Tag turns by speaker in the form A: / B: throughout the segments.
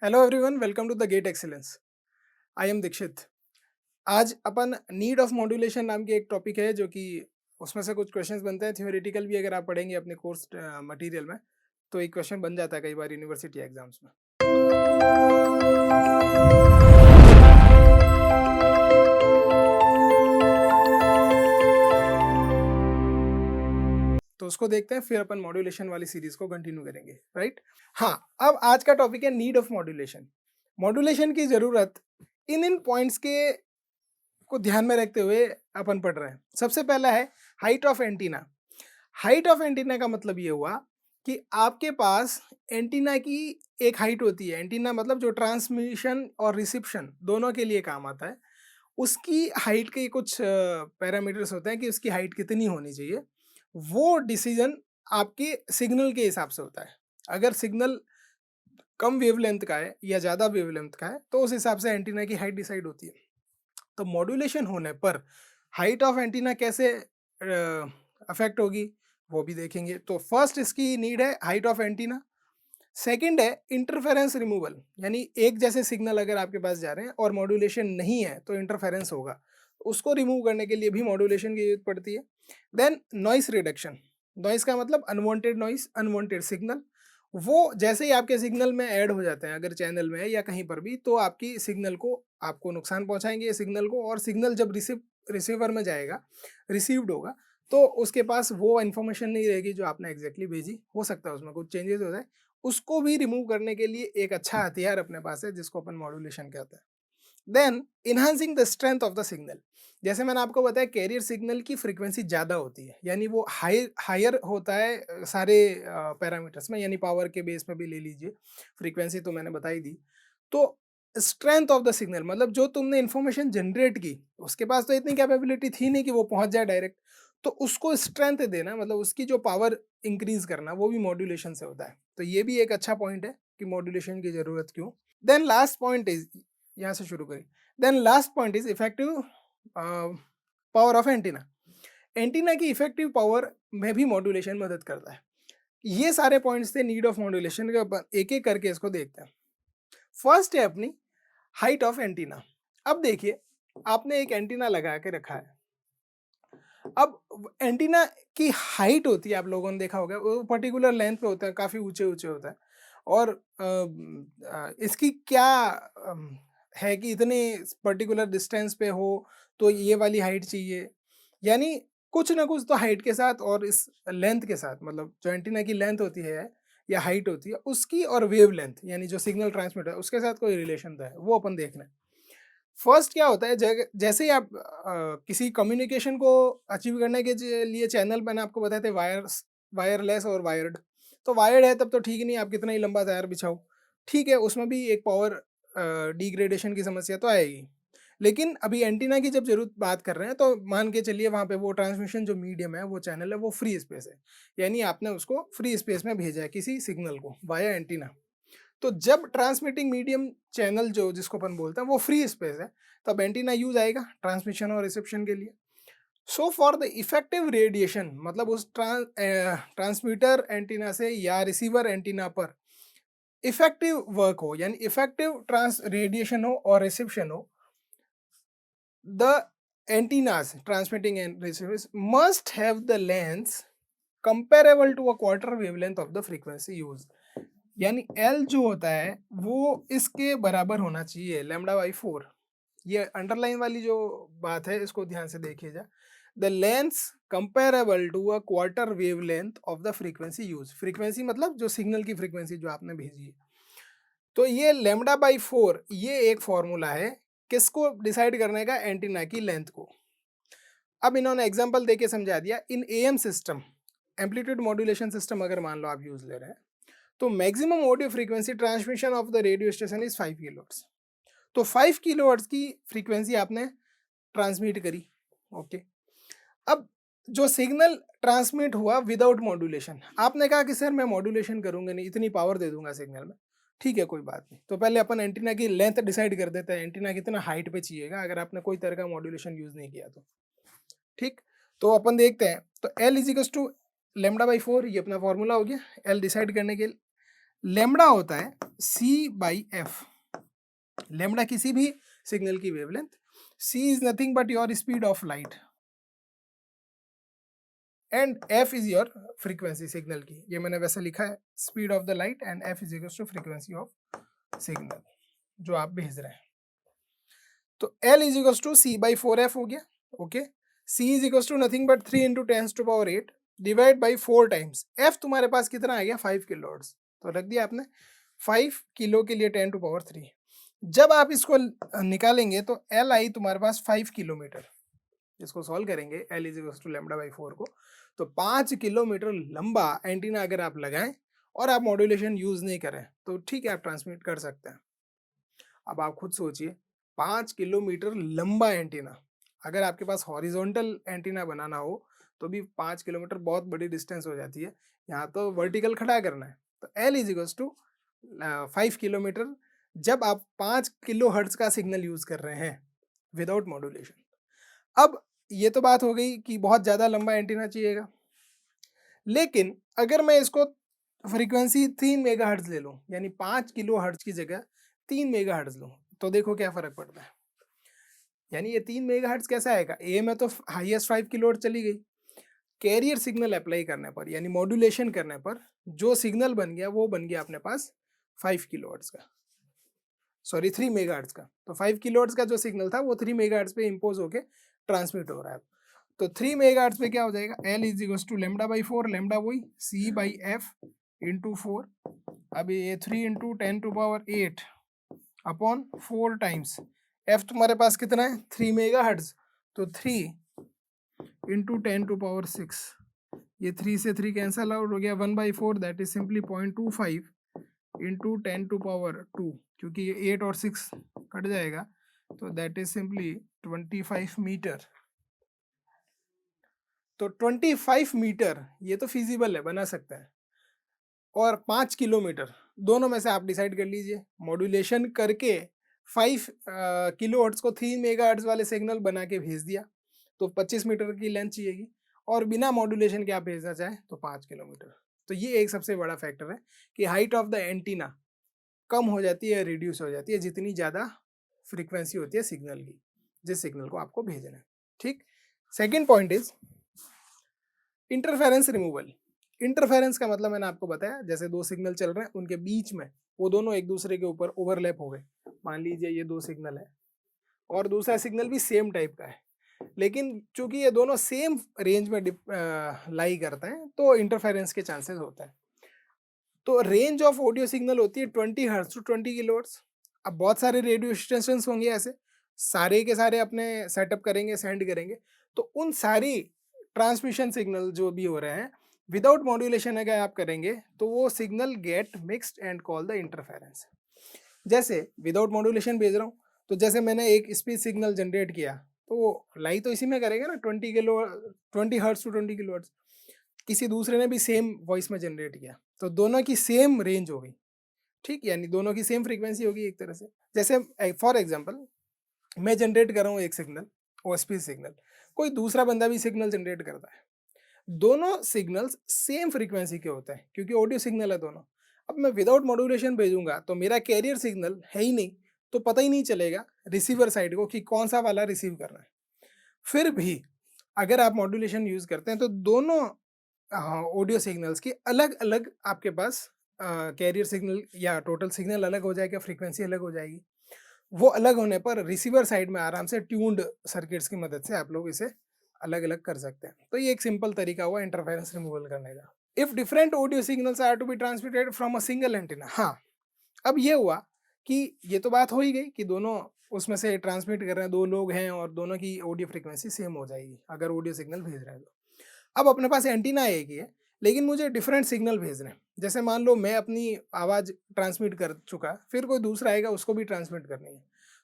A: Hello everyone, welcome to the GATE excellence. I am Dikshit. आज अपन need of modulation नाम की एक टॉपिक है जो कि उसमें से कुछ क्वेश्चंस बनते हैं। थ्योरेटिकल भी अगर आप पढ़ेंगे अपने कोर्स मटेरियल में तो एक क्वेश्चन बन जाता है कई बार यूनिवर्सिटी एग्जाम्स में। तो उसको देखते हैं, फिर अपन मॉड्यूलेशन वाली सीरीज को कंटिन्यू करेंगे, राइट? हाँ, अब आज का टॉपिक है नीड ऑफ मॉड्यूलेशन। मॉड्यूलेशन की जरूरत इन पॉइंट्स के को ध्यान में रखते हुए अपन पढ़ रहे हैं। सबसे पहला है height of antenna. Height of antenna का मतलब ये हुआ कि आपके पास एंटीना की एक हाइट होती है। एंटीना मतलब जो ट्रांसमिशन और रिसेप्शन दोनों के लिए काम आता है, उसकी हाइट के कुछ पैरामीटर्स होते हैं कि उसकी हाइट कितनी होनी चाहिए। वो डिसीजन आपके सिग्नल के हिसाब से होता है। अगर सिग्नल कम वेवलेंथ का है या ज़्यादा वेवलेंथ का है तो उस हिसाब से एंटीना की हाइट डिसाइड होती है। तो मॉड्यूलेशन होने पर हाइट ऑफ एंटीना कैसे अफेक्ट होगी वो भी देखेंगे। तो फर्स्ट इसकी नीड है हाइट ऑफ एंटीना। सेकंड है इंटरफेरेंस रिमूवल, यानी एक जैसे सिग्नल अगर आपके पास जा रहे हैं और मॉड्यूलेशन नहीं है तो इंटरफेरेंस होगा, उसको रिमूव करने के लिए भी मॉड्यूलेशन की जरूरत पड़ती है। Then noise reduction. नॉइस का मतलब अनवांटेड नॉइस, अनवांटेड सिग्नल। वो जैसे ही आपके सिग्नल में ऐड हो जाते हैं अगर चैनल में है या कहीं पर भी, तो आपकी सिग्नल को आपको नुकसान पहुंचाएंगे सिग्नल को। और सिग्नल जब रिसीवर में जाएगा, रिसीव्ड होगा, तो उसके पास वो इन्फॉर्मेशन नहीं रहेगी जो आपने एग्जैक्टली भेजी। हो सकता है उसमें कुछ चेंजेस हो जाए, उसको भी रिमूव करने के लिए एक अच्छा हथियार अपने पास है जिसको अपन मॉड्यूलेशन कहते हैं। Then enhancing the strength of the signal. जैसे मैंने आपको बताया कैरियर सिग्नल की फ्रीक्वेंसी ज़्यादा होती है, यानी वो हायर होता है सारे पैरामीटर्स में, यानी पावर के बेस में भी ले लीजिए, फ्रीक्वेंसी तो मैंने बताई दी। तो स्ट्रेंथ ऑफ द सिग्नल मतलब जो तुमने इन्फॉर्मेशन जनरेट की, उसके पास तो इतनी कैपेबिलिटी थी नहीं कि वो पहुंच जाए डायरेक्ट, तो उसको स्ट्रेंथ देना मतलब उसकी जो पावर इंक्रीज करना, वो भी मॉड्यूलेशन से होता है। तो ये भी एक अच्छा पॉइंट है कि मॉड्यूलेशन की जरूरत क्यों। देन लास्ट पॉइंट इज, यहाँ से शुरू करें। Then last point is effective power of antenna. Antenna की इफेक्टिव पावर में भी मॉड्यूलेशन मदद करता है। ये सारे पॉइंट्स थे नीड ऑफ मॉड्यूलेशन के। अपन एक एक करके इसको देखते हैं। फर्स्ट है अपनी हाइट ऑफ एंटीना। अब देखिए, आपने एक एंटीना लगा के रखा है। अब एंटीना की हाइट होती है, आप लोगों ने देखा होगा, वो पर्टिकुलर लेंथ पे होता है, काफ़ी ऊंचे ऊंचे होता है। और इसकी क्या है कि इतने पर्टिकुलर डिस्टेंस पे हो तो ये वाली हाइट चाहिए, यानी कुछ ना कुछ तो हाइट के साथ और इस लेंथ के साथ, मतलब जो एंटीना की लेंथ होती है या हाइट होती है उसकी, और वेव लेंथ यानी जो सिग्नल ट्रांसमिटर उसके साथ कोई रिलेशन तो है, वो अपन देख रहे हैं। फर्स्ट क्या होता है, जैसे ही आप किसी कम्युनिकेशन को अचीव करने के लिए चैनल, मैंने आपको बताया थे वायरलेस और वायर्ड। तो वायर्ड है तब तो ठीक नहीं, आप कितना ही लंबा तार बिछाओ, ठीक है, उसमें भी एक पावर डिग्रेडेशन की समस्या तो आएगी। लेकिन अभी एंटीना की जब जरूरत बात कर रहे हैं तो मान के चलिए वहाँ पे वो ट्रांसमिशन जो मीडियम है, वो चैनल है, वो फ्री स्पेस है, यानी आपने उसको फ्री स्पेस में भेजा है किसी सिग्नल को वाया एंटीना। तो जब ट्रांसमिटिंग मीडियम चैनल जो जिसको अपन बोलते हैं वो फ्री स्पेस है, तब एंटीना यूज आएगा ट्रांसमिशन और रिसेप्शन के लिए। So for the effective radiation, मतलब उस ट्रांसमीटर एंटीना से या रिसीवर एंटीना पर इफेक्टिव वर्क हो, यानी इफेक्टिव ट्रांस रेडिएशन हो और रिसेप्शन हो, the antennas transmitting and receivers must have the length comparable to a quarter wavelength of the frequency use. यानी एल जो होता है वो इसके बराबर होना चाहिए λ/4। ये अंडरलाइन वाली जो बात है इसको ध्यान से देखिए जा। The length comparable to a quarter wave length of the frequency use. Frequency मतलब जो सिग्नल की फ्रीक्वेंसी जो आपने भेजी है। तो ये λ/4 ये एक फॉर्मूला है किसको डिसाइड करने का, एंटीना की लेंथ को। अब इन्होंने एग्जांपल देके समझा दिया। In AM system, amplitude modulation system अगर मान लो आप यूज ले रहे हैं, तो maximum audio frequency transmission of the radio station is 5 kilohertz. तो 5 किलोहर्ट्ज की फ्रीक्वेंसी आपने ट्रांसमिट करी, ओके। अब जो सिग्नल ट्रांसमिट हुआ विदाउट मॉड्यूलेशन, आपने कहा कि सर मैं मॉड्यूलेशन करूंगा नहीं, इतनी पावर दे दूंगा सिग्नल में, ठीक है कोई बात नहीं। तो पहले अपन एंटीना की लेंथ डिसाइड कर देते हैं, एंटीना कितना हाइट पे चाहिएगा अगर आपने कोई तरह का मॉड्यूलेशन यूज नहीं किया तो, ठीक। तो अपन देखते हैं, तो L इजिकल्स टू λ/4, ये अपना फॉर्मूला हो गया एल डिसाइड करने के लिए। लेमडा होता है c/f, लेमडा किसी भी सिग्नल की wavelength, c is nothing but your speed of light and f is your frequency signal की, ये मैंने वैसे लिखा है speed of the light and f is equal to frequency of signal जो आप भेज रहे हैं। तो L is equal to c/4f हो गया, okay. c is equal to nothing but 3 × 10⁸ divide by 4 times f तुम्हारे पास कितना आ गया 5 किलो हर्ट्ज, तो रख दिया आपने 5 किलो के लिए 10⁻3। जब आप इसको निकालेंगे तो L आई तुम्हारे पास 5 किलोमीटर, इसको सॉल्व करेंगे L इज इक्वल टू λ/4 को, तो 5 किलोमीटर लंबा एंटीना अगर आप लगाएं और आप मॉड्यूलेशन यूज नहीं करें तो ठीक है आप ट्रांसमिट कर सकते हैं। अब आप खुद सोचिए 5 किलोमीटर लंबा एंटीना, अगर आपके पास हॉरिजॉन्टल एंटीना बनाना हो तो भी 5 किलोमीटर बहुत बड़ी डिस्टेंस हो जाती है, यहाँ तो वर्टिकल खड़ा करना है। तो L is equal to 5 kilometre जब आप 5 किलो हर्ट्ज का सिग्नल यूज कर रहे हैं विदाउट मॉड्यूलेशन। अब ये तो बात हो गई कि बहुत ज़्यादा लंबा एंटीना चाहिएगा, लेकिन अगर मैं इसको फ्रीक्वेंसी 3 मेगाहर्ट्ज ले लूँ, यानी 5 किलो हर्ट्ज की जगह 3 मेगाहर्ट्ज लूँ, तो देखो क्या फ़र्क पड़ता है। यानी ये 3 मेगाहर्ट्ज कैसा आएगा, ए में तो हाईएस्ट 5 किलो हर्ट्ज चली गई, कैरियर सिग्नल अप्लाई करने पर यानी मॉड्यूलेशन करने पर जो सिग्नल बन गया वो बन गया अपने पास 5 किलो हर्ट्ज का, सॉरी 3 मेगाहर्ट्ज का। तो 5 किलो हर्ट्ज का जो सिग्नल था वो 3 मेगाहर्ट्ज पे इम्पोज होके ट्रांसमिट हो रहा है। तो 3 मेगाहर्ट्ज पे क्या हो जाएगा, L is equal to λ/4, lambda वही c/f इंटू 4, अब ये 3 × 10⁸ अपॉन 4 टाइम्स f तुम्हारे पास कितना है 3 मेगाहर्ट्ज, तो 3 × 10⁻6, ये 3 से 3 कैंसल आउट हो गया 1/4, दैट इज सिंपली 0.25 × 10⁻2, क्योंकि ये 8 और 6 कट जाएगा तो दैट इज सिंपली 25 मीटर। तो 25 मीटर ये तो फिजिबल है, बना सकता है, और 5 किलोमीटर दोनों में से आप डिसाइड कर लीजिए। मॉड्यूलेशन करके 5 किलो हर्ट्ज को 3 मेगा हर्ट्ज वाले सिग्नल बना के भेज दिया तो 25 मीटर की लेंथ चाहिएगी, और बिना मॉड्यूलेशन के आप भेजना चाहें तो 5 किलोमीटर। तो ये एक सबसे बड़ा फैक्टर है कि हाइट ऑफ द एंटीना कम हो जाती है, रिड्यूस हो जाती है जितनी ज़्यादा फ्रीक्वेंसी होती है सिग्नल की, जिस सिग्नल को आपको भेजना है। ठीक, second point is interference removal. Interference का मतलब मैंने आपको बताया, जैसे दो सिग्नल चल रहे हैं उनके बीच में वो दोनों एक दूसरे के ऊपर ओवरलैप हो गए, मान लीजिए ये दो सिग्नल है और दूसरा सिग्नल भी सेम टाइप का है, लेकिन चूंकि ये दोनों सेम रेंज में लाई करते हैं तो इंटरफेरेंस के चांसेस होता है। तो रेंज ऑफ ऑडियो सिग्नल होती है 20 हर्ट्ज टू 20 किलोहर्ट्ज। अब बहुत सारे रेडियो स्टेशन होंगे ऐसे, सारे के सारे अपने सेटअप करेंगे, सेंड करेंगे, तो उन सारी ट्रांसमिशन सिग्नल जो भी हो रहे हैं विदाउट मॉड्यूलेशन अगर आप करेंगे तो वो signal gate mixed and call the interference. जैसे विदाउट मॉड्यूलेशन भेज रहा हूँ तो जैसे मैंने एक स्पीच सिग्नल जनरेट किया तो वो लाई तो इसी में करेगा ना 20 हर्ट्ज टू 20 किलो हर्ट्ज, किसी दूसरे ने भी सेम वॉइस में जनरेट किया तो दोनों की सेम रेंज हो गई। ठीक, यानी दोनों की सेम फ्रीक्वेंसी होगी एक तरह से। जैसे फॉर एग्जांपल मैं जनरेट कर रहा हूँ एक सिग्नल और स्पीच सिग्नल, कोई दूसरा बंदा भी सिग्नल जनरेट करता है, दोनों सिग्नल्स सेम फ्रीक्वेंसी के होते हैं क्योंकि ऑडियो सिग्नल है दोनों। अब मैं विदाउट मॉड्यूलेशन भेजूंगा तो मेरा कैरियर सिग्नल है ही नहीं, तो पता ही नहीं चलेगा रिसीवर साइड को कि कौन सा वाला रिसीव कर रहा है। फिर भी अगर आप मॉड्यूलेशन यूज करते हैं तो दोनों ऑडियो सिग्नल्स की अलग अलग आपके पास कैरियर सिग्नल या टोटल सिग्नल अलग हो जाएगा, फ्रीक्वेंसी अलग हो जाएगी। वो अलग होने पर रिसीवर साइड में आराम से ट्यून्ड सर्किट्स की मदद से आप लोग इसे अलग अलग कर सकते हैं। तो ये एक सिंपल तरीका हुआ इंटरफेरेंस रिमूवल करने का। If different audio signals are to be transmitted from a single antenna, हाँ अब ये हुआ कि ये तो बात हो ही गई कि दोनों उसमें से ट्रांसमिट कर रहे हैं, दो लोग हैं और दोनों की ऑडियो फ्रीक्वेंसी सेम हो जाएगी अगर ऑडियो सिग्नल भेज रहे हैं तो। अब अपने पास एंटीना एक ही है लेकिन मुझे डिफरेंट सिग्नल भेजने हैं। जैसे मान लो मैं अपनी आवाज़ ट्रांसमिट कर चुका, फिर कोई दूसरा आएगा उसको भी ट्रांसमिट करनी है,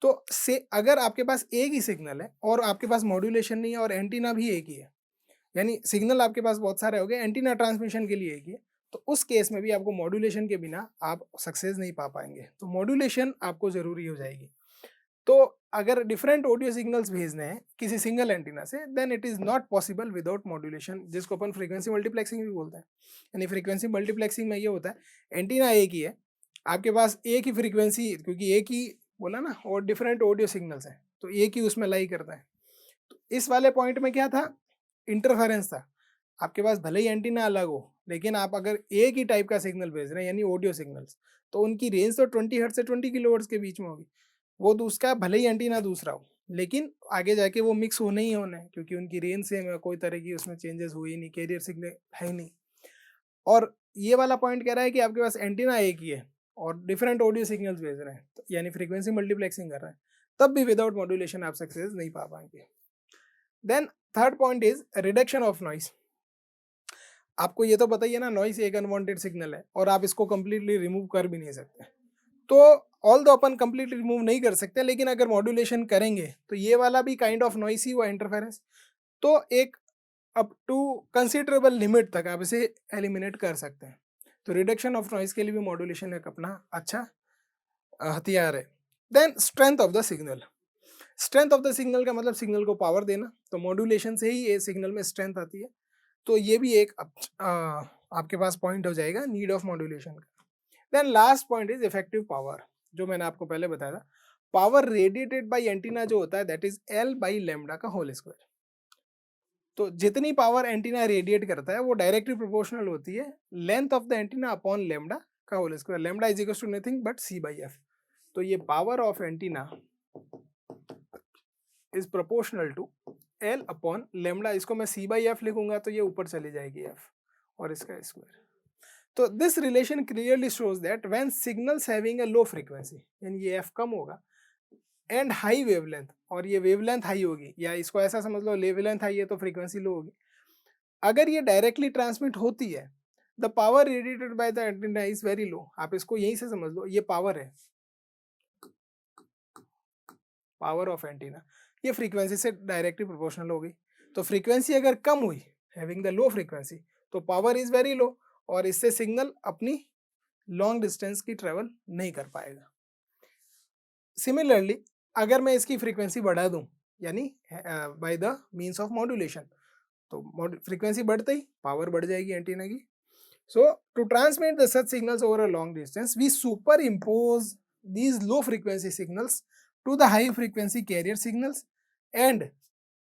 A: तो से अगर आपके पास एक ही सिग्नल है और आपके पास मॉड्यूलेशन नहीं है और एंटीना भी एक ही है, यानी सिग्नल आपके पास बहुत सारे हो गए, एंटीना ट्रांसमिशन के लिए एक ही है, तो उस केस में भी आपको मॉड्यूलेशन के बिना आप सक्सेस नहीं पा पाएंगे, तो मॉड्यूलेशन आपको ज़रूरी हो जाएगी। तो अगर डिफरेंट ऑडियो सिग्नल्स भेजने हैं किसी सिंगल एंटीना से, then it is not possible without modulation, जिसको अपन फ्रीक्वेंसी मल्टीप्लेक्सिंग भी बोलते हैं। यानी फ्रीक्वेंसी मल्टीप्लेक्सिंग में ये होता है एंटीना एक ही है, आपके पास एक ही फ्रीक्वेंसी, क्योंकि एक ही बोला ना, और डिफरेंट ऑडियो सिग्नल्स हैं तो एक ही उसमें लाई करता है। तो इस वाले पॉइंट में क्या था, इंटरफेरेंस था। आपके पास भले ही एंटीना अलग हो, लेकिन आप अगर एक ही टाइप का सिग्नल भेज रहे हैं यानी ऑडियो सिग्नल्स, तो उनकी रेंज तो 20 हर्ट्ज से 20 किलोहर्ट्ज के बीच में होगी। वो तो उसका भले ही एंटीना दूसरा हो, लेकिन आगे जाके वो मिक्स होने ही होना है, क्योंकि उनकी रेंज सेम है, कोई तरह की उसमें चेंजेस हुई नहीं, कैरियर सिग्नल है ही नहीं। और ये वाला पॉइंट कह रहा है कि आपके पास एंटीना एक ही है और डिफरेंट ऑडियो सिग्नल्स भेज रहे हैं, तो यानी फ्रीक्वेंसी मल्टीप्लेक्सिंग कर रहे हैं, तब भी विदाउट मॉड्यूलेशन आप सक्सेस नहीं पा पाएंगे। Then third point is reduction of noise. आपको ये तो पता ही है ना, नॉइस एक अनवांटेड सिग्नल है और आप इसको कंप्लीटली रिमूव कर भी नहीं सकते। तो ऑल दो अपन कंप्लीटली रिमूव नहीं कर सकते, लेकिन अगर मॉड्यूलेशन करेंगे तो ये वाला भी काइंड ऑफ नॉइस ही हुआ, इंटरफेरेंस। तो एक अप टू कंसिडरेबल लिमिट तक आप इसे एलिमिनेट कर सकते हैं। तो रिडक्शन ऑफ नॉइस के लिए भी मॉड्यूलेशन एक अपना अच्छा हथियार है। Then strength of the signal. Strength of the signal का मतलब सिग्नल को पावर देना, तो मॉड्यूलेशन से ही ये सिग्नल में स्ट्रेंथ आती है। तो ये भी एक आपके पास पॉइंट हो जाएगा नीड ऑफ मॉड्यूलेशन का। Then last point is effective power, जो मैंने आपको पहले बताया था। पावर रेडिएटेड बाय एंटीना जो होता है that is L by lambda का होल स्क्वायर। तो जितनी पावर एंटीना रेडिएट करता है वो डायरेक्टली प्रोपोर्शनल होती है length of the antenna upon lambda का whole square. Lambda is equal to nothing but C/F। तो ये power of antenna is proportional to L upon lambda. इसको मैं C/F लिखूंगा तो ये ऊपर चली जाएगी F और इसका स्क्वायर। तो this relation clearly shows that when signals having a low frequency, यानी ये F कम होगा, एंड हाई वेवलेंथ, और ये वेवलेंथ हाई होगी, या इसको ऐसा समझ लो वेवलेंथ हाई है तो फ्रीक्वेंसी लो होगी। अगर ये डायरेक्टली ट्रांसमिट होती है, the power radiated by the antenna is very low. आप इसको यहीं से समझ लो, ये पावर है, पावर ऑफ एंटीना, ये फ्रीक्वेंसी से डायरेक्टली प्रोपोर्शनल हो गई। तो फ्रीक्वेंसी अगर कम हुई, हैविंग द लो फ्रीक्वेंसी, तो पावर इज वेरी लो और इससे सिग्नल अपनी लॉन्ग डिस्टेंस की ट्रेवल नहीं कर पाएगा। सिमिलरली अगर मैं इसकी फ्रीक्वेंसी बढ़ा दूं, यानी by the means of modulation, तो फ्रीक्वेंसी बढ़ते ही पावर बढ़ जाएगी एंटीना की। So to transmit the such signals over a long distance we superimpose these low frequency signals to the high frequency carrier signals and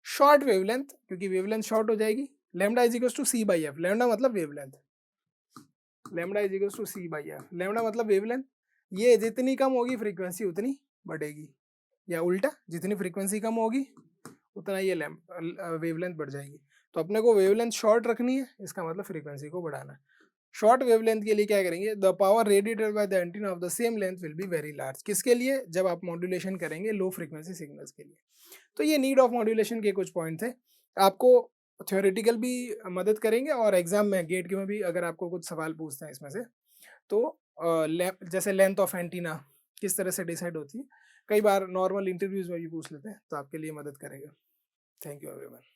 A: short wavelength, क्योंकि wavelength short हो जाएगी, lambda is equal to C/F। Lambda मतलब wavelength, lambda is equal to C/F। Lambda मतलब wavelength, ये जितनी कम होगी frequency उतनी बढ़ेगी, या उल्टा जितनी फ्रीक्वेंसी कम होगी उतना ये वेवलेंथ बढ़ जाएगी। तो अपने को वेवलेंथ शॉर्ट रखनी है, इसका मतलब फ्रीक्वेंसी को बढ़ाना है। शॉर्ट वेवलेंथ के लिए क्या करेंगे, the power radiated by the antenna of the same length will be very large. किसके लिए, जब आप मॉड्यूलेशन करेंगे लो फ्रीक्वेंसी सिग्नल्स के लिए। तो ये नीड ऑफ मॉड्यूलेशन के कुछ पॉइंट थे, आपको थ्योरेटिकल भी मदद करेंगे और एग्जाम में गेट के में भी अगर आपको कुछ सवाल पूछते हैं इसमें से, तो जैसे लेंथ ऑफ एंटीना किस तरह से डिसाइड होती है, कई बार नॉर्मल इंटरव्यूज में भी पूछ लेते हैं, तो आपके लिए मदद करेगा। Thank you everyone.